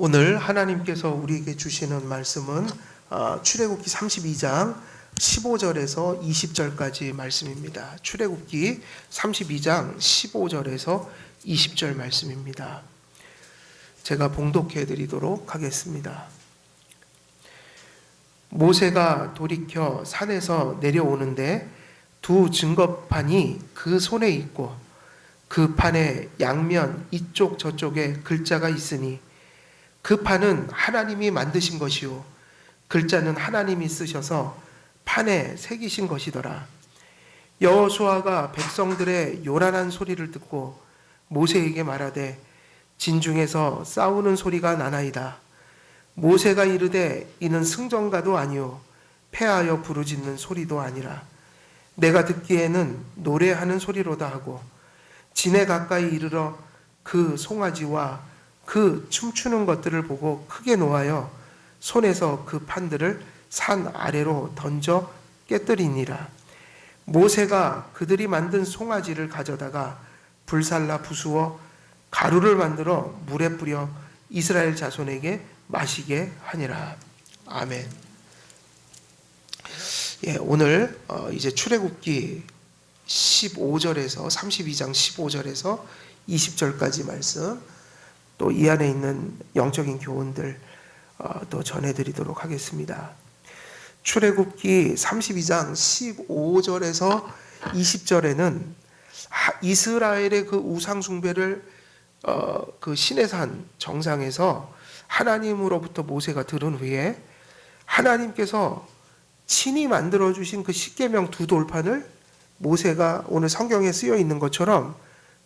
오늘 하나님께서 우리에게 주시는 말씀은 출애굽기 32장 15절에서 20절까지 말씀입니다. 출애굽기 32장 15절에서 20절 말씀입니다. 제가 봉독해 드리도록 하겠습니다. 모세가 돌이켜 산에서 내려오는데 두 증거판이 그 손에 있고 그 판의 양면 이쪽 저쪽에 글자가 있으니 그 판은 하나님이 만드신 것이요 글자는 하나님이 쓰셔서 판에 새기신 것이더라. 여호수아가 백성들의 요란한 소리를 듣고 모세에게 말하되 진중에서 싸우는 소리가 나나이다. 모세가 이르되 이는 승전가도 아니요 패하여 부르짖는 소리도 아니라 내가 듣기에는 노래하는 소리로다 하고 진에 가까이 이르러 그 송아지와 그 춤추는 것들을 보고 크게 노하여 손에서 그 판들을 산 아래로 던져 깨뜨리니라. 모세가 그들이 만든 송아지를 가져다가 불살라 부수어 가루를 만들어 물에 뿌려 이스라엘 자손에게 마시게 하니라. 아멘. 오늘 이제 출애굽기 15절에서 32장 15절에서 20절까지 말씀, 또 이 안에 있는 영적인 교훈들 또 전해드리도록 하겠습니다. 출애굽기 32장 15절에서 20절에는 이스라엘의 그 우상 숭배를 그 시내산 정상에서 하나님으로부터 모세가 들은 후에 하나님께서 친히 만들어 주신 그 십계명 두 돌판을 모세가 오늘 성경에 쓰여 있는 것처럼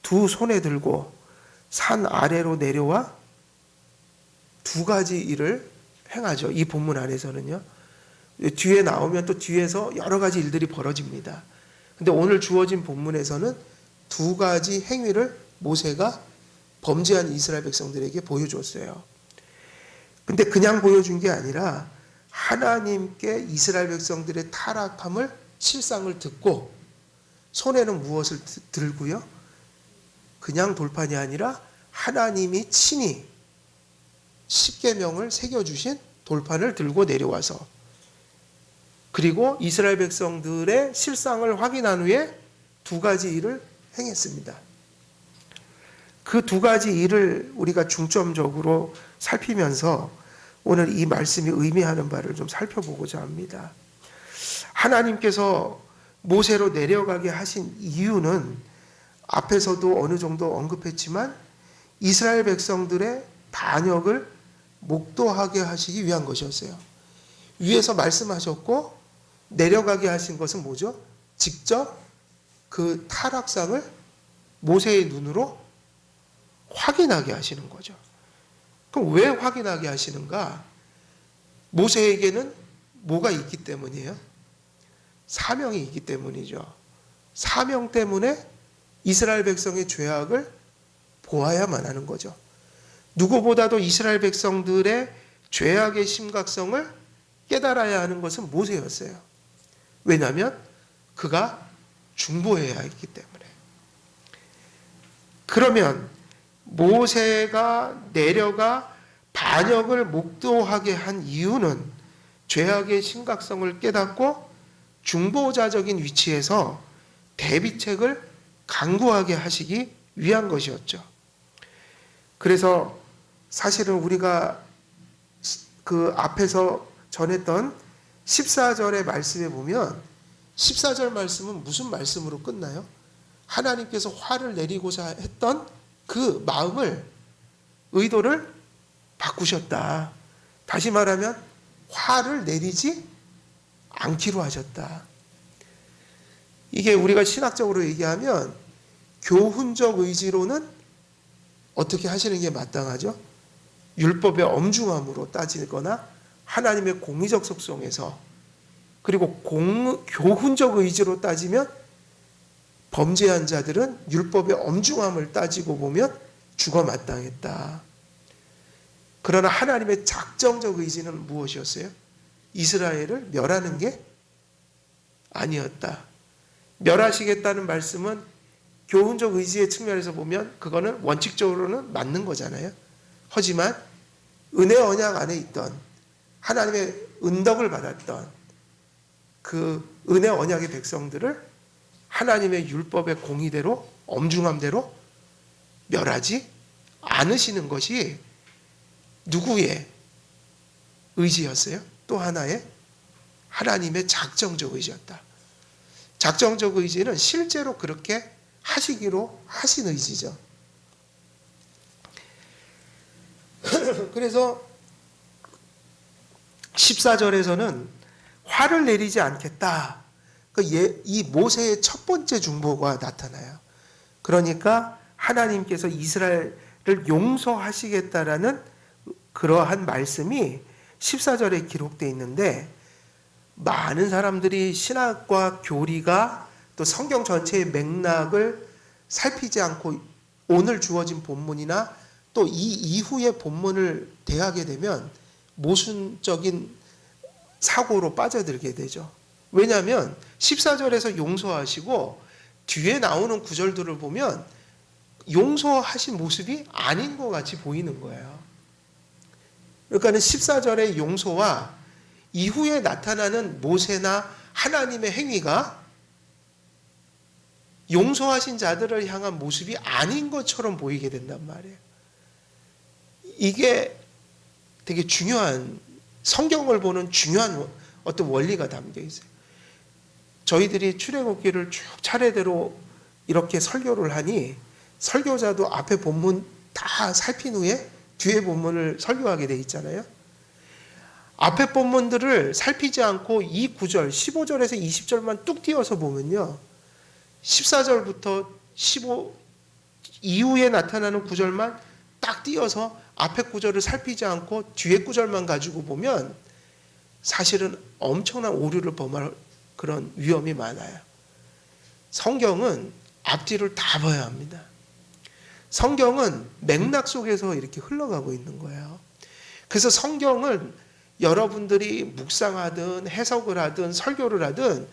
두 손에 들고 산 아래로 내려와 두 가지 일을 행하죠. 이 본문 안에서는요. 뒤에 나오면 또 뒤에서 여러 가지 일들이 벌어집니다. 근데 오늘 주어진 본문에서는 두 가지 행위를 모세가 범죄한 이스라엘 백성들에게 보여줬어요. 근데 그냥 보여준 게 아니라 하나님께 이스라엘 백성들의 타락함을 실상을 듣고 손에는 무엇을 들고요? 그냥 돌판이 아니라 하나님이 친히 십계명을 새겨주신 돌판을 들고 내려와서 그리고 이스라엘 백성들의 실상을 확인한 후에 두 가지 일을 행했습니다. 그 두 가지 일을 우리가 중점적으로 살피면서 오늘 이 말씀이 의미하는 바를 좀 살펴보고자 합니다. 하나님께서 모세로 내려가게 하신 이유는 앞에서도 어느 정도 언급했지만 이스라엘 백성들의 반역을 목도하게 하시기 위한 것이었어요. 위에서 말씀하셨고 내려가게 하신 것은 뭐죠? 직접 그 타락상을 모세의 눈으로 확인하게 하시는 거죠. 그럼 왜 확인하게 하시는가? 모세에게는 뭐가 있기 때문이에요? 사명이 있기 때문이죠. 사명 때문에 이스라엘 백성의 죄악을 보아야만 하는 거죠. 누구보다도 이스라엘 백성들의 죄악의 심각성을 깨달아야 하는 것은 모세였어요. 왜냐하면 그가 중보해야 했기 때문에. 그러면 모세가 내려가 반역을 목도하게 한 이유는 죄악의 심각성을 깨닫고 중보자적인 위치에서 대비책을 강구하게 하시기 위한 것이었죠. 그래서 사실은 우리가 그 앞에서 전했던 14절의 말씀에 보면 14절 말씀은 무슨 말씀으로 끝나요? 하나님께서 화를 내리고자 했던 그 마음을, 의도를 바꾸셨다. 다시 말하면 화를 내리지 않기로 하셨다. 이게 우리가 신학적으로 얘기하면 교훈적 의지로는 어떻게 하시는 게 마땅하죠? 율법의 엄중함으로 따지거나 하나님의 공의적 속성에서, 그리고 교훈적 의지로 따지면 범죄한 자들은 율법의 엄중함을 따지고 보면 죽어 마땅했다. 그러나 하나님의 작정적 의지는 무엇이었어요? 이스라엘을 멸하는 게 아니었다. 멸하시겠다는 말씀은 교훈적 의지의 측면에서 보면 그거는 원칙적으로는 맞는 거잖아요. 하지만 은혜 언약 안에 있던 하나님의 은덕을 받았던 그 은혜 언약의 백성들을 하나님의 율법의 공의대로 엄중함대로 멸하지 않으시는 것이 누구의 의지였어요? 또 하나의 하나님의 작정적 의지였다. 작정적 의지는 실제로 그렇게 하시기로 하신 의지죠. 그래서 14절에서는 화를 내리지 않겠다. 이 모세의 첫 번째 중보가 나타나요. 그러니까 하나님께서 이스라엘을 용서하시겠다라는 그러한 말씀이 14절에 기록되어 있는데, 많은 사람들이 신학과 교리가 또 성경 전체의 맥락을 살피지 않고 오늘 주어진 본문이나 또 이 이후의 본문을 대하게 되면 모순적인 사고로 빠져들게 되죠. 왜냐하면 14절에서 용서하시고 뒤에 나오는 구절들을 보면 용서하신 모습이 아닌 것 같이 보이는 거예요. 그러니까 14절의 용서와 이후에 나타나는 모세나 하나님의 행위가 용서하신 자들을 향한 모습이 아닌 것처럼 보이게 된단 말이에요. 이게 되게 중요한, 성경을 보는 중요한 어떤 원리가 담겨 있어요. 저희들이 출애굽기를 쭉 차례대로 이렇게 설교를 하니 설교자도 앞에 본문 다 살핀 후에 뒤에 본문을 설교하게 돼 있잖아요. 앞에 본문들을 살피지 않고 이 구절 15절에서 20절만 뚝 띄어서 보면요, 14절부터 15 이후에 나타나는 구절만 딱 띄어서 앞에 구절을 살피지 않고 뒤에 구절만 가지고 보면 사실은 엄청난 오류를 범할 그런 위험이 많아요. 성경은 앞뒤를 다 봐야 합니다. 성경은 맥락 속에서 이렇게 흘러가고 있는 거예요. 그래서 성경은 여러분들이 묵상하든 해석을 하든 설교를 하든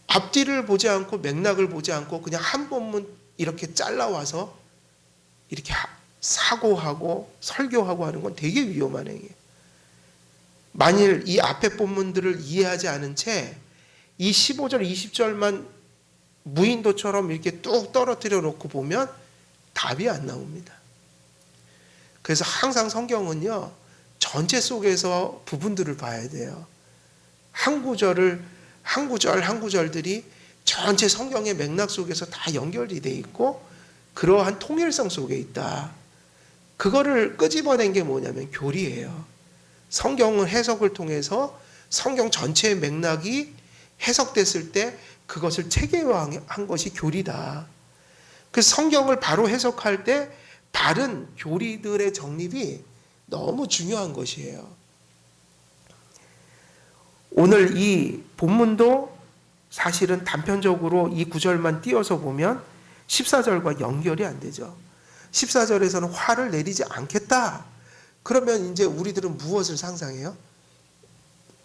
앞뒤를 보지 않고 맥락을 보지 않고 그냥 한 본문 이렇게 잘라와서 이렇게 사고하고 설교하고 하는 건 되게 위험한 행위예요. 만일 이 앞에 본문들을 이해하지 않은 채 이 15절 20절만 무인도처럼 이렇게 뚝 떨어뜨려 놓고 보면 답이 안 나옵니다. 그래서 항상 성경은요, 전체 속에서 부분들을 봐야 돼요. 한 구절을 한 구절들이 전체 성경의 맥락 속에서 다 연결이 돼 있고 그러한 통일성 속에 있다. 그거를 끄집어낸 게 뭐냐면 교리예요. 성경은 해석을 통해서 성경 전체의 맥락이 해석됐을 때 그것을 체계화한 것이 교리다. 그래서 성경을 바로 해석할 때 다른 교리들의 정립이 너무 중요한 것이에요. 오늘 이 본문도 사실은 단편적으로 이 구절만 띄어서 보면 14절과 연결이 안 되죠. 14절에서는 화를 내리지 않겠다. 그러면 이제 우리들은 무엇을 상상해요?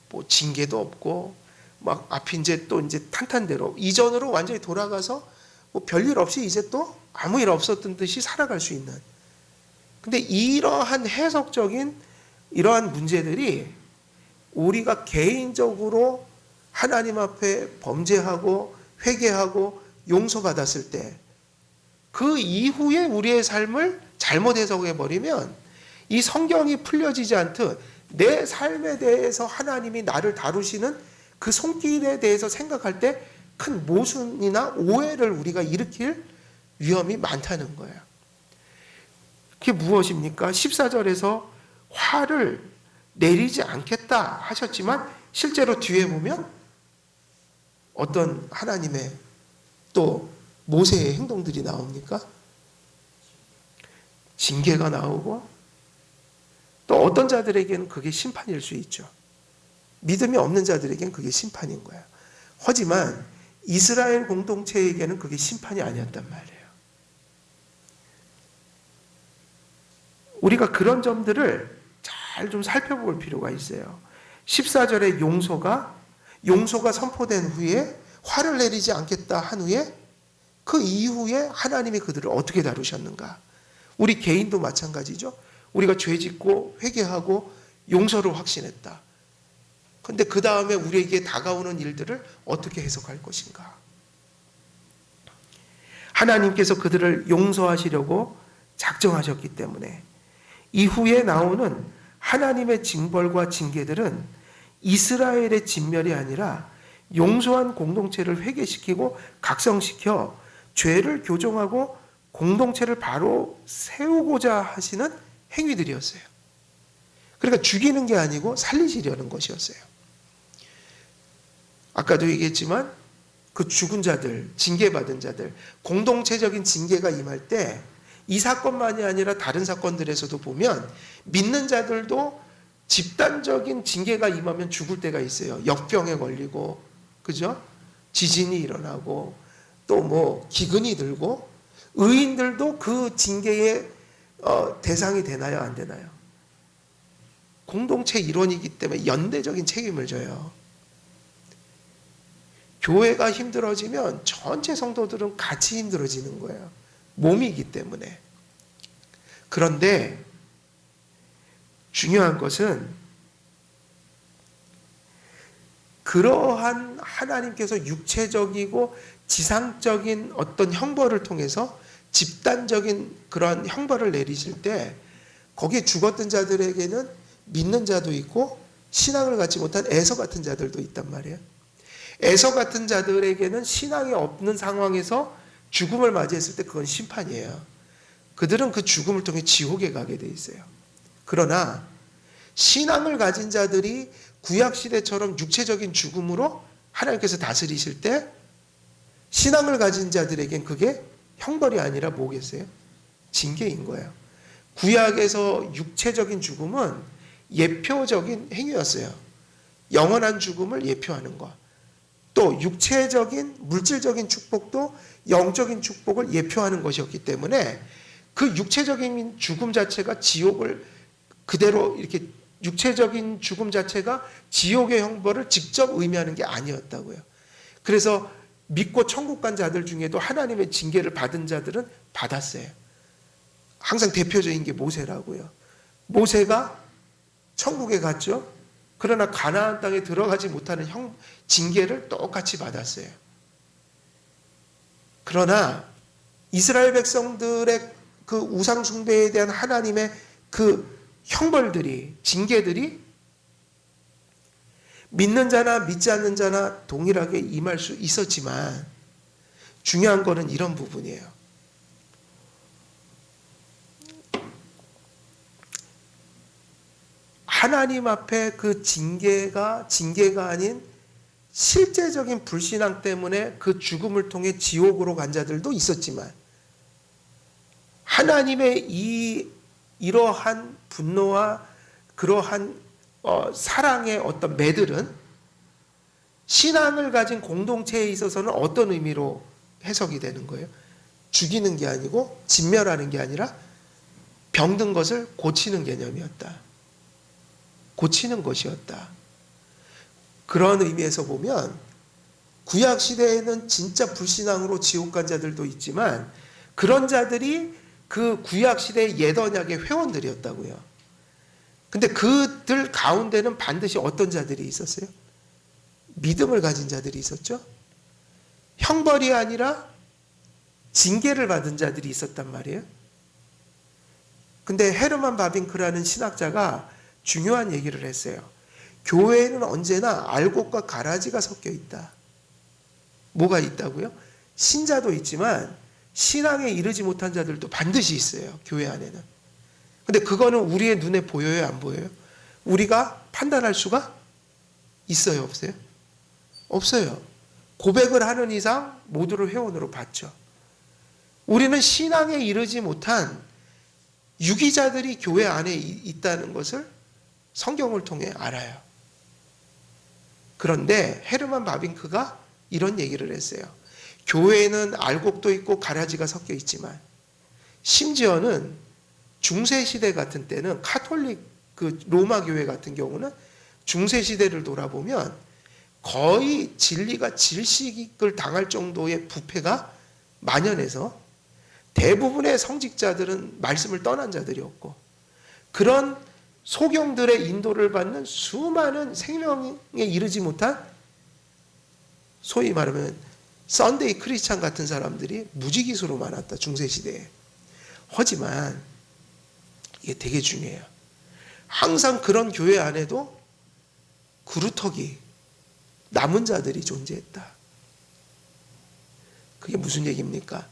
뭐 징계도 없고 막 앞이 이제 또 이제 탄탄대로 이전으로 완전히 돌아가서 뭐 별일 없이 이제 또 아무 일 없었던 듯이 살아갈 수 있는. 근데 이러한 해석적인 이러한 문제들이 우리가 개인적으로 하나님 앞에 범죄하고 회개하고 용서받았을 때 그 이후에 우리의 삶을 잘못 해석해버리면 이 성경이 풀려지지 않듯 내 삶에 대해서 하나님이 나를 다루시는 그 손길에 대해서 생각할 때 큰 모순이나 오해를 우리가 일으킬 위험이 많다는 거예요. 그게 무엇입니까? 14절에서 화를 내리지 않겠다 하셨지만 실제로 뒤에 보면 어떤 하나님의 또 모세의 행동들이 나옵니까? 징계가 나오고 또 어떤 자들에게는 그게 심판일 수 있죠. 믿음이 없는 자들에게는 그게 심판인 거예요. 하지만 이스라엘 공동체에게는 그게 심판이 아니었단 말이에요. 우리가 그런 점들을 잘 좀 살펴볼 필요가 있어요. 14절의 용서가 선포된 후에 화를 내리지 않겠다 한 후에 그 이후에 하나님이 그들을 어떻게 다루셨는가? 우리 개인도 마찬가지죠. 우리가 죄 짓고 회개하고 용서를 확신했다. 그런데 그 다음에 우리에게 다가오는 일들을 어떻게 해석할 것인가? 하나님께서 그들을 용서하시려고 작정하셨기 때문에 이후에 나오는 하나님의 징벌과 징계들은 이스라엘의 진멸이 아니라 용서한 공동체를 회개시키고 각성시켜 죄를 교정하고 공동체를 바로 세우고자 하시는 행위들이었어요. 그러니까 죽이는 게 아니고 살리시려는 것이었어요. 아까도 얘기했지만 그 죽은 자들, 징계받은 자들, 공동체적인 징계가 임할 때 이 사건만이 아니라 다른 사건들에서도 보면 믿는 자들도 집단적인 징계가 임하면 죽을 때가 있어요. 역병에 걸리고, 그죠? 지진이 일어나고, 또 뭐 기근이 들고, 의인들도 그 징계의 대상이 되나요, 안 되나요? 공동체 일원이기 때문에 연대적인 책임을 져요. 교회가 힘들어지면 전체 성도들은 같이 힘들어지는 거예요. 몸이기 때문에. 그런데 중요한 것은 그러한 하나님께서 육체적이고 지상적인 어떤 형벌을 통해서 집단적인 그런 형벌을 내리실 때 거기에 죽었던 자들에게는 믿는 자도 있고 신앙을 갖지 못한 에서 같은 자들도 있단 말이에요. 에서 같은 자들에게는 신앙이 없는 상황에서 죽음을 맞이했을 때 그건 심판이에요. 그들은 그 죽음을 통해 지옥에 가게 돼 있어요. 그러나 신앙을 가진 자들이 구약시대처럼 육체적인 죽음으로 하나님께서 다스리실 때 신앙을 가진 자들에겐 그게 형벌이 아니라 뭐겠어요? 징계인 거예요. 구약에서 육체적인 죽음은 예표적인 행위였어요. 영원한 죽음을 예표하는 것. 또 육체적인 물질적인 축복도 영적인 축복을 예표하는 것이었기 때문에 그 육체적인 죽음 자체가 지옥을 그대로 이렇게 육체적인 죽음 자체가 지옥의 형벌을 직접 의미하는 게 아니었다고요. 그래서 믿고 천국 간 자들 중에도 하나님의 징계를 받은 자들은 받았어요. 항상 대표적인 게 모세라고요. 모세가 천국에 갔죠. 그러나 가나안 땅에 들어가지 못하는 징계를 똑같이 받았어요. 그러나 이스라엘 백성들의 그 우상 숭배에 대한 하나님의 그 형벌들이, 징계들이 믿는 자나 믿지 않는 자나 동일하게 임할 수 있었지만 중요한 거는 이런 부분이에요. 하나님 앞에 그 징계가 아닌 실제적인 불신앙 때문에 그 죽음을 통해 지옥으로 간 자들도 있었지만 하나님의 이러한 분노와 그러한 사랑의 어떤 매들은 신앙을 가진 공동체에 있어서는 어떤 의미로 해석이 되는 거예요? 죽이는 게 아니고 진멸하는 게 아니라 병든 것을 고치는 개념이었다. 고치는 것이었다. 그런 의미에서 보면 구약 시대에는 진짜 불신앙으로 지옥 간 자들도 있지만 그런 자들이 그 구약 시대의 옛 언약의 회원들이었다고요. 근데 그들 가운데는 반드시 어떤 자들이 있었어요? 믿음을 가진 자들이 있었죠. 형벌이 아니라 징계를 받은 자들이 있었단 말이에요. 근데 헤르만 바빙크라는 신학자가 중요한 얘기를 했어요. 교회에는 언제나 알곡과 가라지가 섞여 있다. 뭐가 있다고요? 신자도 있지만 신앙에 이르지 못한 자들도 반드시 있어요. 교회 안에는. 근데 그거는 우리의 눈에 보여요? 안 보여요? 우리가 판단할 수가 있어요? 없어요? 없어요. 고백을 하는 이상 모두를 회원으로 받죠. 우리는 신앙에 이르지 못한 유기자들이 교회 안에 있다는 것을 성경을 통해 알아요. 그런데 헤르만 바빙크가 이런 얘기를 했어요. 교회에는 알곡도 있고 가라지가 섞여 있지만 심지어는 중세시대 같은 때는 카톨릭 그 로마 교회 같은 경우는 중세시대를 돌아보면 거의 진리가 질식을 당할 정도의 부패가 만연해서 대부분의 성직자들은 말씀을 떠난 자들이었고 그런 소경들의 인도를 받는 수많은 생명에 이르지 못한 소위 말하면 썬데이 크리스찬 같은 사람들이 무지기수로 많았다, 중세시대에. 하지만 이게 되게 중요해요. 항상 그런 교회 안에도 구루터기, 남은 자들이 존재했다. 그게 무슨 얘기입니까?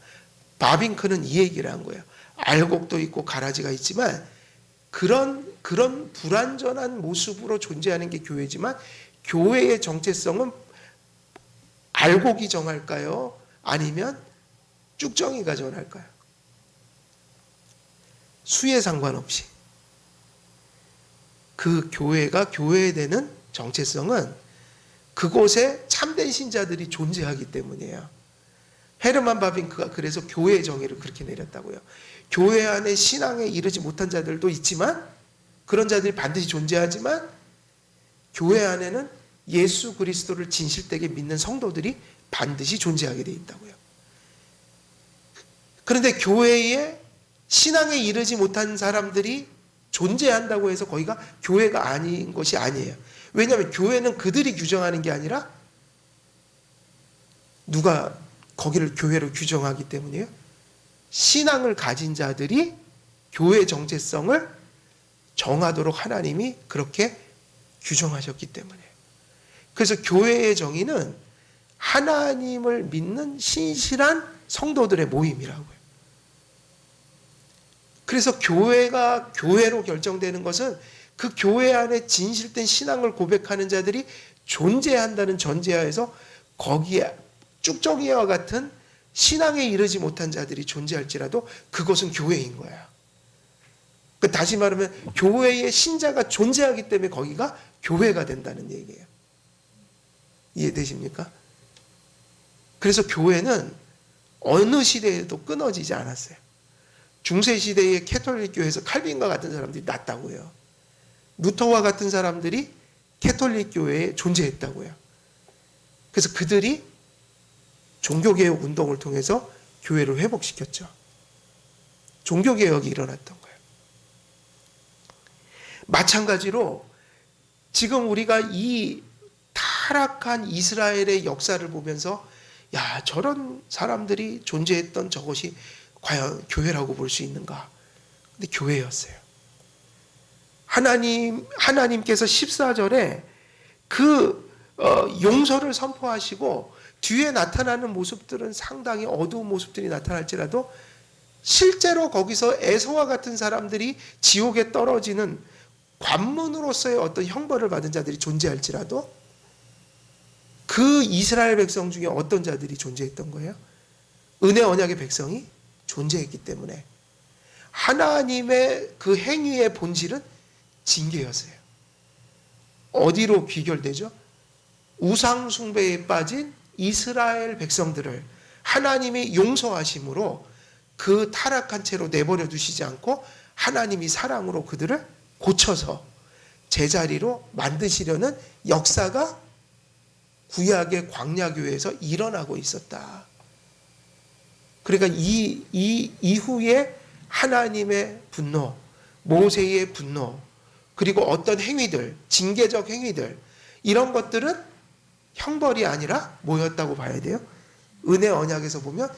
바빙크는 이 얘기를 한 거예요. 알곡도 있고 가라지가 있지만 그런 불완전한 모습으로 존재하는 게 교회지만, 교회의 정체성은 알곡이 정할까요? 아니면 쭉정이가 정할까요? 수에 상관없이 그 교회가 교회되는 정체성은 그곳에 참된 신자들이 존재하기 때문이에요. 헤르만 바빙크가 그래서 교회의 정의를 그렇게 내렸다고요. 교회 안에 신앙에 이르지 못한 자들도 있지만, 그런 자들이 반드시 존재하지만, 교회 안에는 예수 그리스도를 진실되게 믿는 성도들이 반드시 존재하게 되어 있다고요. 그런데 교회에 신앙에 이르지 못한 사람들이 존재한다고 해서 거기가 교회가 아닌 것이 아니에요. 왜냐하면 교회는 그들이 규정하는 게 아니라 누가 거기를 교회로 규정하기 때문이에요. 신앙을 가진 자들이 교회 정체성을 정하도록 하나님이 그렇게 규정하셨기 때문이에요. 그래서 교회의 정의는 하나님을 믿는 신실한 성도들의 모임이라고요. 그래서 교회가 교회로 결정되는 것은 그 교회 안에 진실된 신앙을 고백하는 자들이 존재한다는 전제하에서 거기에 쭉정이와 같은 신앙에 이르지 못한 자들이 존재할지라도 그것은 교회인 거야. 다시 말하면 교회의 신자가 존재하기 때문에 거기가 교회가 된다는 얘기예요. 이해되십니까? 그래서 교회는 어느 시대에도 끊어지지 않았어요. 중세시대의 캐톨릭 교회에서 칼빈과 같은 사람들이 났다고요. 루터와 같은 사람들이 캐톨릭 교회에 존재했다고요. 그래서 그들이 종교개혁 운동을 통해서 교회를 회복시켰죠. 종교개혁이 일어났던 거예요. 마찬가지로 지금 우리가 이 타락한 이스라엘의 역사를 보면서, 야, 저런 사람들이 존재했던 저것이 과연 교회라고 볼 수 있는가? 근데 교회였어요. 하나님께서 14절에 그 용서를 선포하시고 뒤에 나타나는 모습들은 상당히 어두운 모습들이 나타날지라도 실제로 거기서 에서와 같은 사람들이 지옥에 떨어지는 관문으로서의 어떤 형벌을 받은 자들이 존재할지라도 그 이스라엘 백성 중에 어떤 자들이 존재했던 거예요? 은혜 언약의 백성이 존재했기 때문에 하나님의 그 행위의 본질은 징계였어요. 어디로 귀결되죠? 우상 숭배에 빠진 이스라엘 백성들을 하나님이 용서하심으로 그 타락한 채로 내버려 두시지 않고 하나님이 사랑으로 그들을 고쳐서 제자리로 만드시려는 역사가 구약의 광야교회에서 일어나고 있었다. 그러니까 이 이후에 하나님의 분노, 모세의 분노, 그리고 어떤 행위들, 징계적 행위들, 이런 것들은 형벌이 아니라 뭐였다고 봐야 돼요? 은혜 언약에서 보면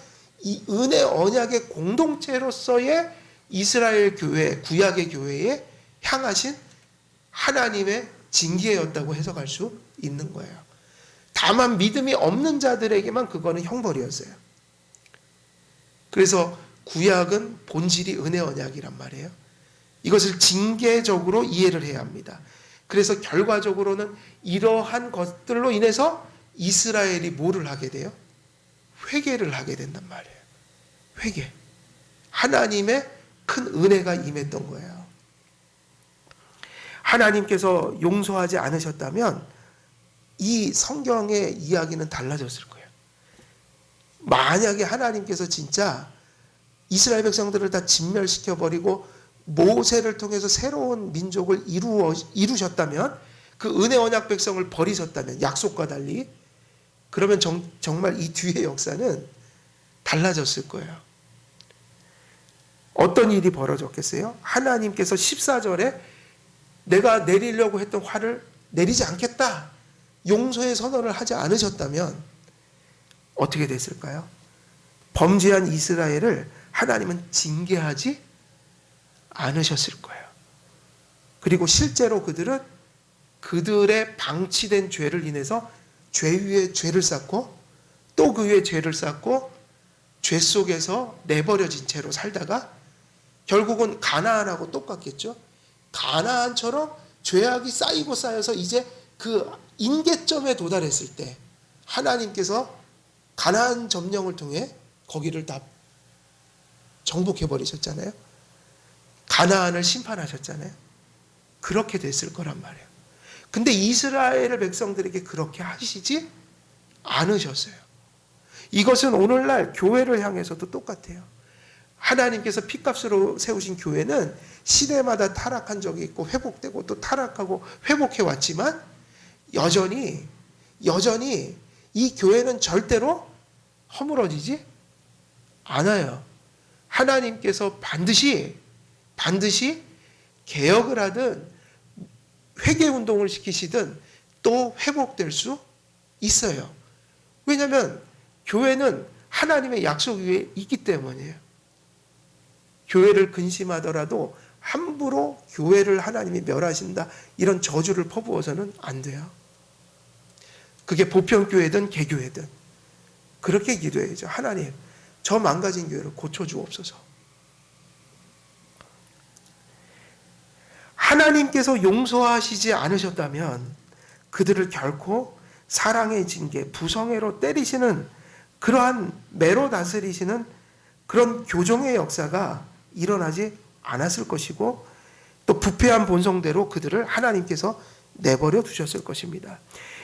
이 은혜 언약의 공동체로서의 이스라엘 교회, 구약의 교회에 향하신 하나님의 징계였다고 해석할 수 있는 거예요. 다만 믿음이 없는 자들에게만 그거는 형벌이었어요. 그래서 구약은 본질이 은혜 언약이란 말이에요. 이것을 징계적으로 이해를 해야 합니다. 그래서 결과적으로는 이러한 것들로 인해서 이스라엘이 뭐를 하게 돼요? 회개를 하게 된단 말이에요. 회개. 하나님의 큰 은혜가 임했던 거예요. 하나님께서 용서하지 않으셨다면 이 성경의 이야기는 달라졌을 거예요. 만약에 하나님께서 진짜 이스라엘 백성들을 다 진멸시켜버리고 모세를 통해서 새로운 민족을 이루셨다면, 그 은혜 언약 백성을 버리셨다면, 약속과 달리, 그러면 정말 이 뒤의 역사는 달라졌을 거예요. 어떤 일이 벌어졌겠어요? 하나님께서 14절에 내가 내리려고 했던 화를 내리지 않겠다, 용서의 선언을 하지 않으셨다면 어떻게 됐을까요? 범죄한 이스라엘을 하나님은 징계하지 않으셨을 거예요. 그리고 실제로 그들은 그들의 방치된 죄를 인해서 죄 위에 죄를 쌓고 또 그 위에 죄를 쌓고 죄 속에서 내버려진 채로 살다가 결국은 가나안하고 똑같겠죠. 가나안처럼 죄악이 쌓이고 쌓여서 이제 그 인계점에 도달했을 때 하나님께서 가나안 점령을 통해 거기를 다 정복해 버리셨잖아요. 가나안을 심판하셨잖아요. 그렇게 됐을 거란 말이에요. 근데 이스라엘 백성들에게 그렇게 하시지 않으셨어요. 이것은 오늘날 교회를 향해서도 똑같아요. 하나님께서 피값으로 세우신 교회는 시대마다 타락한 적이 있고 회복되고 또 타락하고 회복해 왔지만 여전히 이 교회는 절대로 허물어지지 않아요. 하나님께서 반드시 개혁을 하든 회개운동을 시키시든 또 회복될 수 있어요. 왜냐하면 교회는 하나님의 약속 위에 있기 때문이에요. 교회를 근심하더라도 함부로 교회를 하나님이 멸하신다, 이런 저주를 퍼부어서는 안 돼요. 그게 보편교회든 개교회든 그렇게 기도해야죠. 하나님, 저 망가진 교회를 고쳐주옵소서. 하나님께서 용서하시지 않으셨다면 그들을 결코 사랑의 징계, 부성애로 때리시는 그러한 매로 다스리시는 그런 교정의 역사가 일어나지 않았을 것이고 또 부패한 본성대로 그들을 하나님께서 내버려 두셨을 것입니다.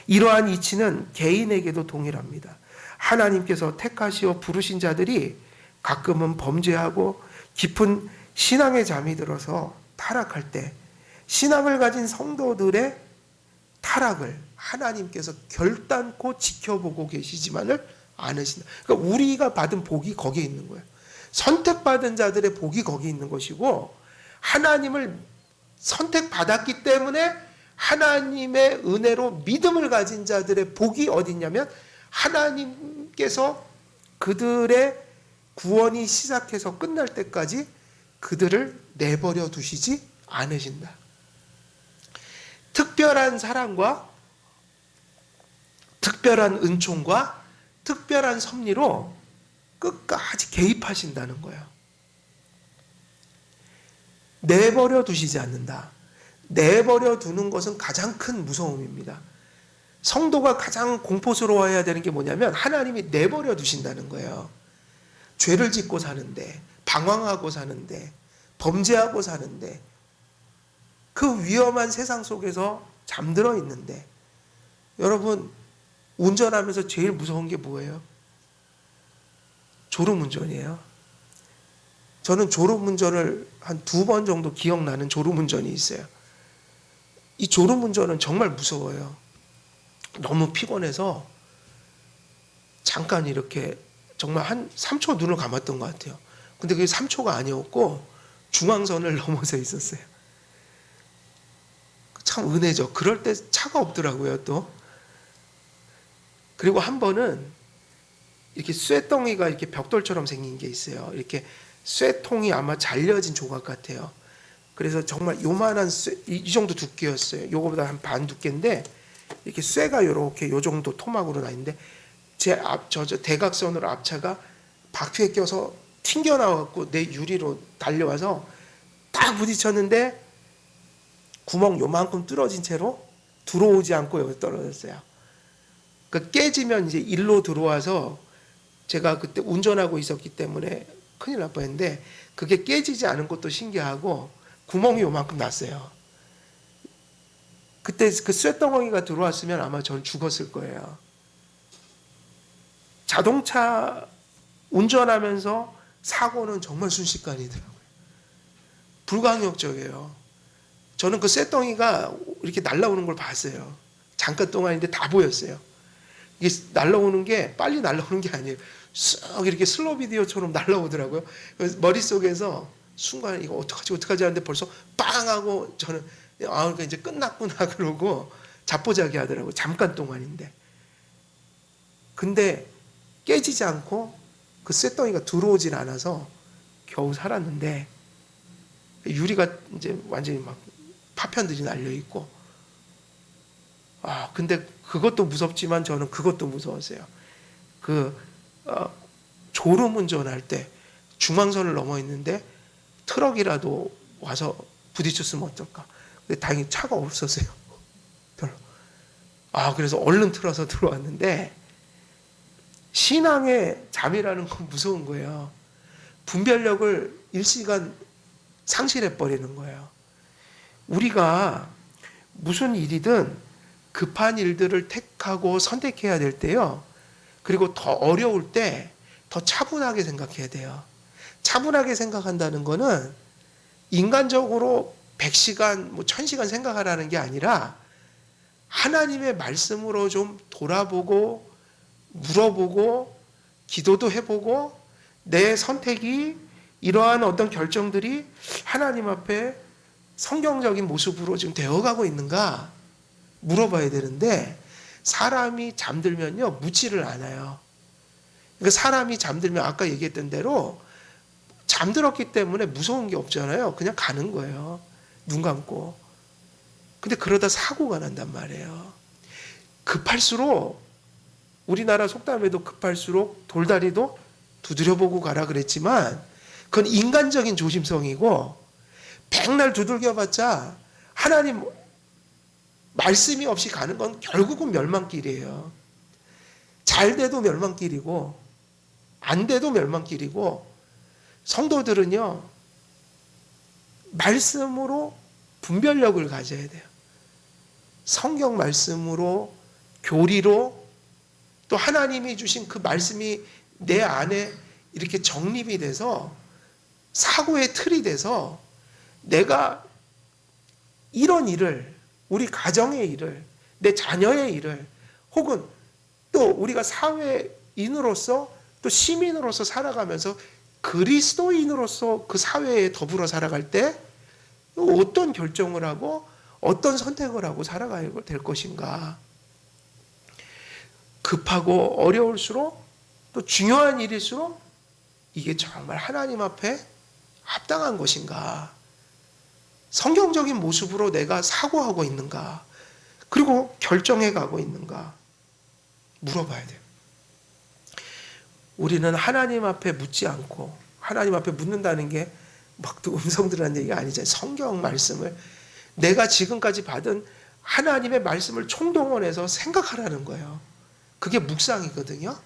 이러한 이치는 개인에게도 동일합니다. 하나님께서 택하시어 부르신 자들이 가끔은 범죄하고 깊은 신앙의 잠이 들어서 타락할 때 신앙을 가진 성도들의 타락을 하나님께서 결단코 지켜보고 계시지만을 않으신다. 그러니까 우리가 받은 복이 거기에 있는 거예요. 선택받은 자들의 복이 거기 있는 것이고 하나님을 선택받았기 때문에 하나님의 은혜로 믿음을 가진 자들의 복이 어디 있냐면 하나님께서 그들의 구원이 시작해서 끝날 때까지 그들을 내버려 두시지 않으신다. 특별한 사랑과 특별한 은총과 특별한 섭리로 끝까지 개입하신다는 거예요. 내버려 두시지 않는다. 내버려 두는 것은 가장 큰 무서움입니다. 성도가 가장 공포스러워해야 되는 게 뭐냐면 하나님이 내버려 두신다는 거예요. 죄를 짓고 사는데, 방황하고 사는데, 범죄하고 사는데, 그 위험한 세상 속에서 잠들어 있는데, 여러분 운전하면서 제일 무서운 게 뭐예요? 졸음운전이에요. 저는 졸음운전을 한 2번 정도 기억나는 졸음운전이 있어요. 이 졸음운전은 정말 무서워요. 너무 피곤해서 잠깐 이렇게 정말 한 3초 눈을 감았던 것 같아요. 근데 그게 3초가 아니었고 중앙선을 넘어서 있었어요. 참 은혜죠. 그럴 때 차가 없더라고요, 또. 그리고 한 번은 이렇게 쇠덩이가 이렇게 벽돌처럼 생긴 게 있어요. 이렇게 쇠통이 아마 잘려진 조각 같아요. 그래서 정말 요만한 쇠, 이 정도 두께였어요. 요거보다 한 반 두께인데 이렇게 쇠가 요렇게 요 정도 토막으로 나 있는데 제 대각선으로 앞차가 바퀴에 껴서 튕겨 나와갖고 내 유리로 달려와서 딱 부딪혔는데 구멍 요만큼 뚫어진 채로 들어오지 않고 여기 떨어졌어요. 그 깨지면 이제 일로 들어와서 제가 그때 운전하고 있었기 때문에 큰일 날 뻔했는데 그게 깨지지 않은 것도 신기하고 구멍이 요만큼 났어요. 그때 그 쇳덩어리가 들어왔으면 아마 전 죽었을 거예요. 자동차 운전하면서 사고는 정말 순식간이더라고요. 불가항력적이에요. 저는 그 쇳덩이가 이렇게 날아오는 걸 봤어요. 잠깐 동안인데 다 보였어요. 이게 날아오는 게 빨리 날아오는 게 아니에요. 쑥 이렇게 슬로우 비디오처럼 날아오더라고요. 머릿속에서 순간에 이거 어떡하지 하는데 벌써 빵 하고 저는 그러니까 이제 끝났구나 그러고 자포자기 하더라고요. 잠깐 동안인데. 근데 깨지지 않고 그 쇳덩이가 들어오질 않아서 겨우 살았는데, 유리가 이제 완전히 막 파편들이 날려 있고, 근데 그것도 무섭지만 저는 그것도 무서웠어요. 졸음 운전할 때 중앙선을 넘어 있는데 트럭이라도 와서 부딪혔으면 어떨까. 근데 다행히 차가 없었어요. 별로. 그래서 얼른 틀어서 들어왔는데, 신앙의 잠이라는 건 무서운 거예요. 분별력을 일시간 상실해 버리는 거예요. 우리가 무슨 일이든 급한 일들을 택하고 선택해야 될 때요, 그리고 더 어려울 때 더 차분하게 생각해야 돼요. 차분하게 생각한다는 거는 인간적으로 100시간, 1000시간 생각하라는 게 아니라 하나님의 말씀으로 좀 돌아보고 물어보고 기도도 해보고, 내 선택이 이러한 어떤 결정들이 하나님 앞에 성경적인 모습으로 지금 되어가고 있는가 물어봐야 되는데, 사람이 잠들면요 묻지를 않아요. 그러니까 사람이 잠들면 아까 얘기했던 대로 잠들었기 때문에 무서운 게 없잖아요. 그냥 가는 거예요. 눈 감고. 근데 그러다 사고가 난단 말이에요. 급할수록, 우리나라 속담에도 급할수록 돌다리도 두드려보고 가라 그랬지만, 그건 인간적인 조심성이고, 백날 두들겨봤자 하나님 말씀이 없이 가는 건 결국은 멸망길이에요. 잘 돼도 멸망길이고 안 돼도 멸망길이고, 성도들은요 말씀으로 분별력을 가져야 돼요. 성경 말씀으로, 교리로, 또 하나님이 주신 그 말씀이 내 안에 이렇게 정립이 돼서 사고의 틀이 돼서, 내가 이런 일을, 우리 가정의 일을, 내 자녀의 일을, 혹은 또 우리가 사회인으로서 또 시민으로서 살아가면서 그리스도인으로서 그 사회에 더불어 살아갈 때 어떤 결정을 하고 어떤 선택을 하고 살아가야 될 것인가. 급하고 어려울수록, 또 중요한 일일수록 이게 정말 하나님 앞에 합당한 것인가, 성경적인 모습으로 내가 사고하고 있는가, 그리고 결정해 가고 있는가 물어봐야 돼요. 우리는 하나님 앞에 묻지 않고, 하나님 앞에 묻는다는 게 막 또 음성 들으라는 얘기가 아니잖아요. 성경 말씀을, 내가 지금까지 받은 하나님의 말씀을 총동원해서 생각하라는 거예요. 그게 묵상이거든요.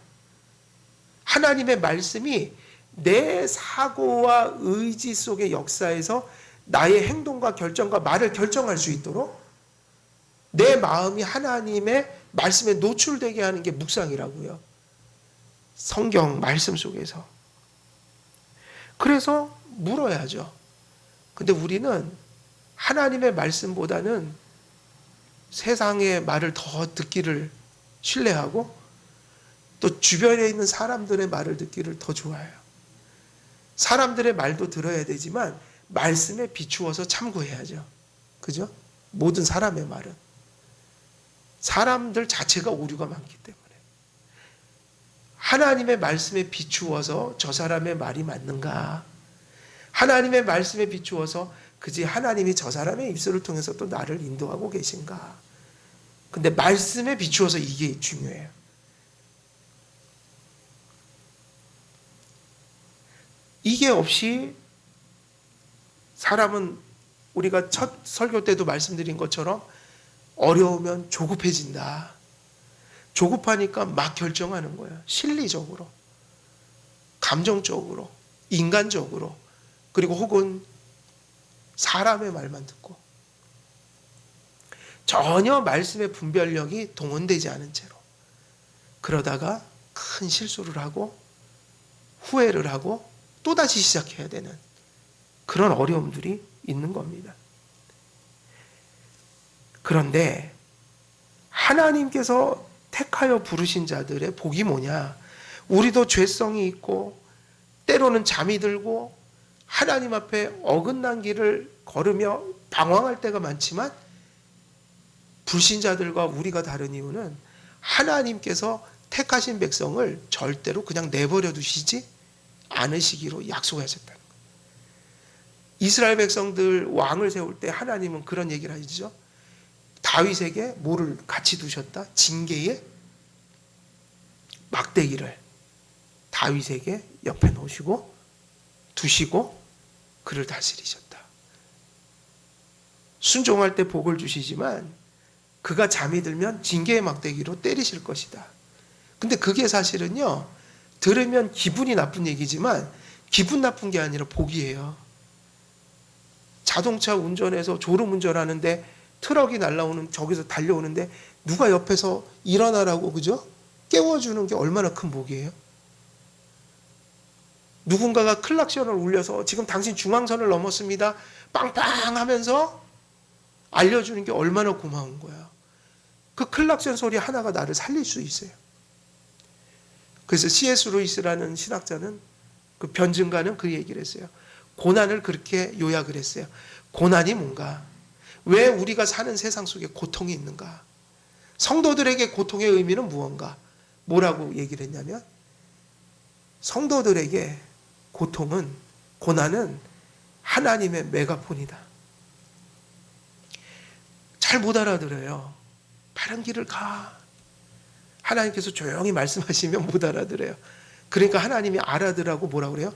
하나님의 말씀이 내 사고와 의지 속의 역사에서 나의 행동과 결정과 말을 결정할 수 있도록 내 마음이 하나님의 말씀에 노출되게 하는 게 묵상이라고요. 성경 말씀 속에서. 그래서 물어야죠. 근데 우리는 하나님의 말씀보다는 세상의 말을 더 듣기를 신뢰하고, 또 주변에 있는 사람들의 말을 듣기를 더 좋아해요. 사람들의 말도 들어야 되지만 말씀에 비추어서 참고해야죠. 그죠? 모든 사람의 말은. 사람들 자체가 오류가 많기 때문에. 하나님의 말씀에 비추어서 저 사람의 말이 맞는가? 하나님의 말씀에 비추어서 그지 하나님이 저 사람의 입술을 통해서 또 나를 인도하고 계신가? 근데 말씀에 비추어서 이게 중요해요. 이게 없이 사람은, 우리가 첫 설교 때도 말씀드린 것처럼 어려우면 조급해진다. 조급하니까 막 결정하는 거예요. 실리적으로, 감정적으로, 인간적으로, 그리고 혹은 사람의 말만 듣고 전혀 말씀의 분별력이 동원되지 않은 채로, 그러다가 큰 실수를 하고 후회를 하고 또다시 시작해야 되는 그런 어려움들이 있는 겁니다. 그런데 하나님께서 택하여 부르신 자들의 복이 뭐냐? 우리도 죄성이 있고 때로는 잠이 들고 하나님 앞에 어긋난 길을 걸으며 방황할 때가 많지만 불신자들과 우리가 다른 이유는 하나님께서 택하신 백성을 절대로 그냥 내버려 두시지 않으시기로 약속하셨다는 거예요. 이스라엘 백성들 왕을 세울 때 하나님은 그런 얘기를 하시죠. 다윗에게 뭐를 같이 두셨다? 징계의 막대기를 다윗에게 옆에 놓으시고 두시고 그를 다스리셨다. 순종할 때 복을 주시지만 그가 잠이 들면 징계의 막대기로 때리실 것이다. 근데 그게 사실은요, 들으면 기분이 나쁜 얘기지만 기분 나쁜 게 아니라 복이에요. 자동차 운전해서 졸음 운전하는데 트럭이 날라오는 저기서 달려오는데 누가 옆에서 일어나라고 그죠? 깨워주는 게 얼마나 큰 복이에요. 누군가가 클락션을 울려서 지금 당신 중앙선을 넘었습니다. 빵빵 하면서 알려주는 게 얼마나 고마운 거야. 그 클락션 소리 하나가 나를 살릴 수 있어요. 그래서 C.S. 루이스라는 신학자는 그 변증가는 그 얘기를 했어요. 고난을 그렇게 요약을 했어요. 고난이 뭔가? 왜 우리가 사는 세상 속에 고통이 있는가? 성도들에게 고통의 의미는 무언가? 뭐라고 얘기를 했냐면 성도들에게 고난은 하나님의 메가폰이다. 잘 못 알아들어요. 바른 길을 가. 하나님께서 조용히 말씀하시면 못 알아들어요. 그러니까 하나님이 알아들라고 뭐라고 그래요?